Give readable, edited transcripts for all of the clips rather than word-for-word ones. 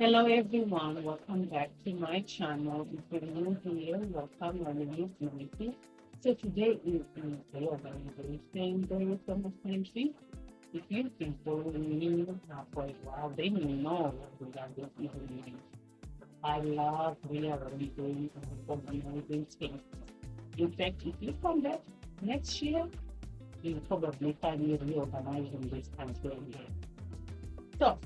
Hello everyone, welcome back to my channel. If you're new here, welcome. My name is Nancy. So today is the reorganization day from the Pantry. If you've been following me for a while, then you know what we are doing. I love reorganizing and organizing things. In fact, if you come back next year, you'll probably find me reorganizing this country again. So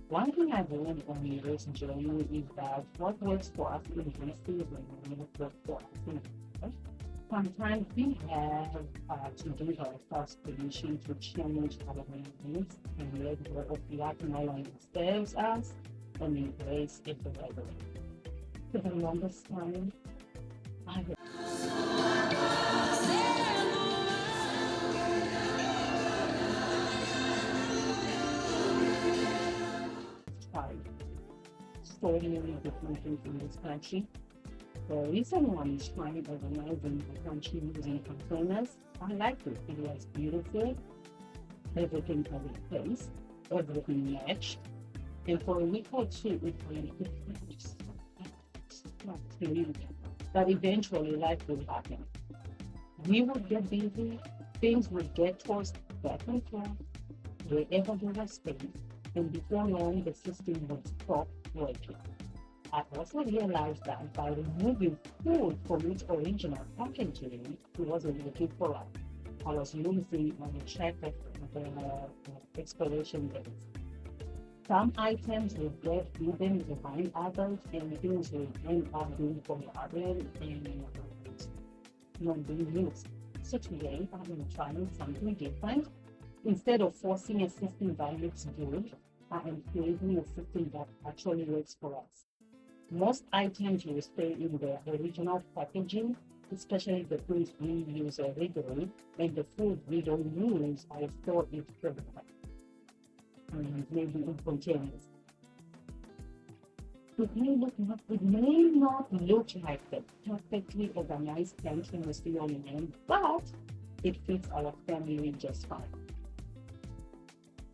one thing I've learned on this journey is that what works for us in this season may not work for us in the future. Sometimes we have to give ourselves permission to change our needs and let go of what no longer serves us and embrace it forever. For the longest time, I have tried so many different things in this country. The reason why I'm trying organizing the country using containers, I like it. It was beautiful, everything had a place, everything matched. And for a week or two, it really not really. But eventually, life will happen. We would get busy, things would get tossed back and forth, wherever there was space, and before long, the system would stop working. I also realized that by removing food from its original packaging, it wasn't working for us. I was losing track of the expiration dates. Some items will get hidden behind others, and things will end up being forgotten and not being used. So today, I'm trying something different. Instead of forcing a system that looks good, I am creating a system that actually works for us. Most items will stay in their original packaging, especially the foods we use regularly, and the food we don't use, I store it further, maybe in containers. It may not look like the perfectly organized pantry we see online, but it fits our family just fine.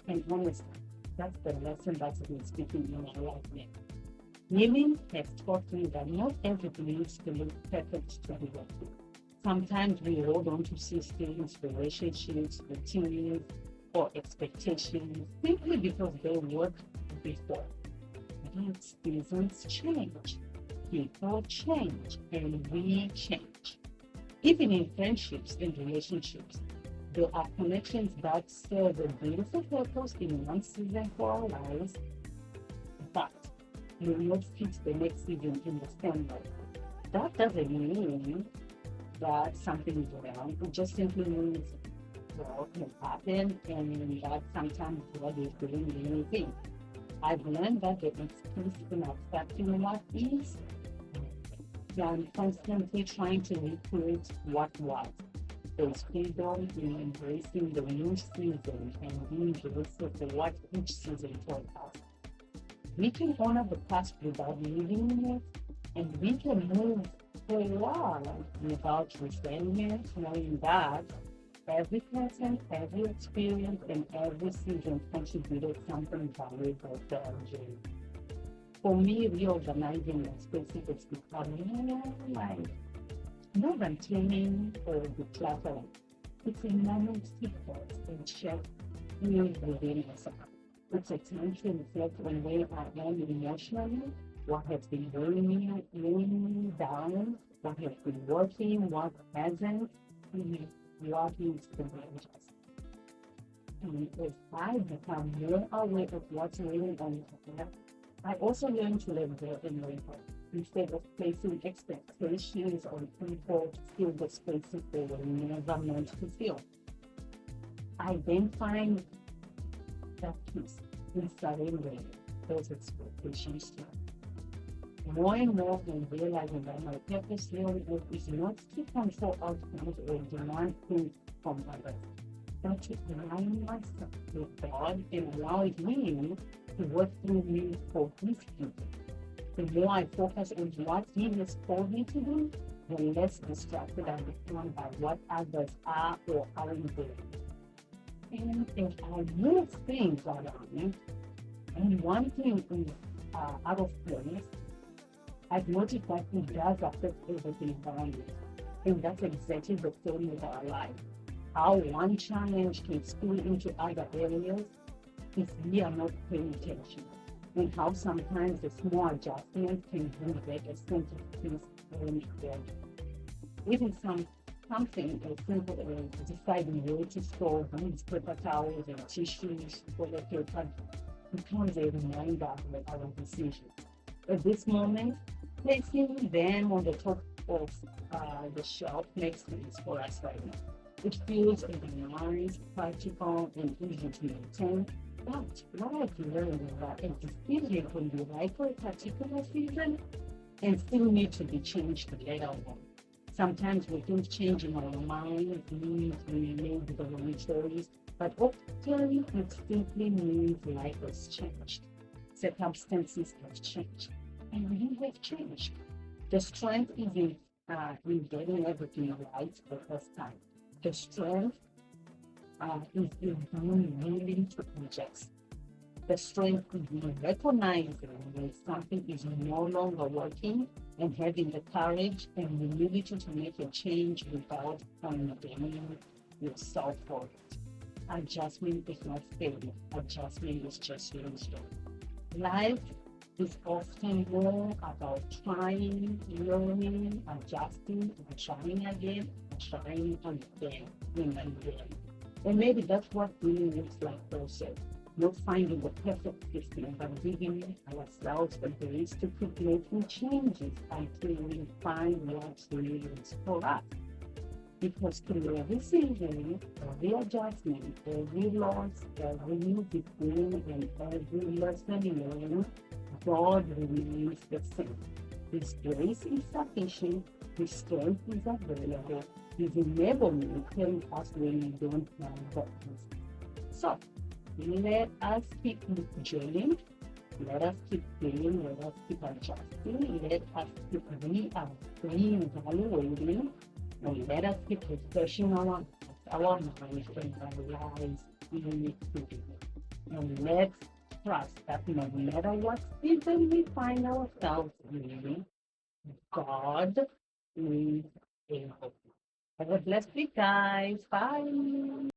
And honestly, that's the lesson that's been speaking in my life now. Living has taught me that not everything needs to look perfect to be working. Sometimes we hold on to systems, relationships, routines, or expectations simply because they worked before. But seasons change, people change, and we change. Even in friendships and relationships, there are connections that serve a beautiful purpose in one season for our lives, but will not fit the next season in the same way. That doesn't mean that something is wrong. It just simply means growth has happened and that sometimes God is doing a new thing. I've learned that the excuse in accepting what is than constantly trying to recreate what was. There's freedom in embracing the new season and being grateful for what each season taught us. We can honor the past without living in it, and we can move forward without resentment, knowing that every person, every experience, and every season contributed something valuable to our journey. For me, reorganizing my spaces is becoming like more than cleaning or decluttering. It's a moment to pause and check in within yourself. It's a time to reflect on where I am emotionally, what has been weighing me down, what has been working, what hasn't, and what needs to be adjusted. And as I become more aware of what's really on my heart, I also learn to let go and let go. Instead of placing expectations on people to fill the spaces they were never meant to fill. I then find that peace in surrendering those expectations to more and more in realizing that my purpose really is not to control outcomes or demand things from others, but to align myself with God and allow Him to work through me for His people. The more I focus on what He has called me to do, the less distracted I become by what others are or aren't doing. And if I move things around, and one thing is out of place, I've noticed that it does affect everything around us. And that's exactly the story of our life. How one challenge can spill into other areas if we are not paying attention. And how sometimes the small adjustments can bring back a sense of peace when there. Even something as simple as deciding where to store these paper towels and tissues for the paper becomes a reminder of our decision. At this moment, placing them on the top of the shelf makes sense for us right now. It feels organized, practical, and easy to maintain. But what I've learned is that a decision can be right for a particular season and still need to be changed later on. Sometimes we think changing our mind means we made the wrong choice, but often it simply means life has changed. Circumstances have changed, and we have changed. The strength is in getting everything right the first time. The strength is in being willing to adjust. The strength is in recognizing when something is no longer working and having the courage and humility to make a change without condemning yourself for it. Adjustment is not failure. Adjustment is just wisdom. Life is often more about trying, learning, adjusting, and trying again, and trying again, and again. And maybe that's what really looks like also. Not finding the perfect system, but giving ourselves the grace to keep making changes until we find what really is for us. Because through every season, every adjustment, every loss, every new beginning, and every lesson learned, God remains the same. His grace is sufficient, His strength is available, His enablement carries us when we don't have the answer. So, let us keep journeying, let us keep playing, let us keep adjusting, let us keep reevaluating, and let us keep refreshing our minds and our lives in today. And let's trust that no matter what season we find ourselves in, God is able. Have a blessed week, guys. Bye.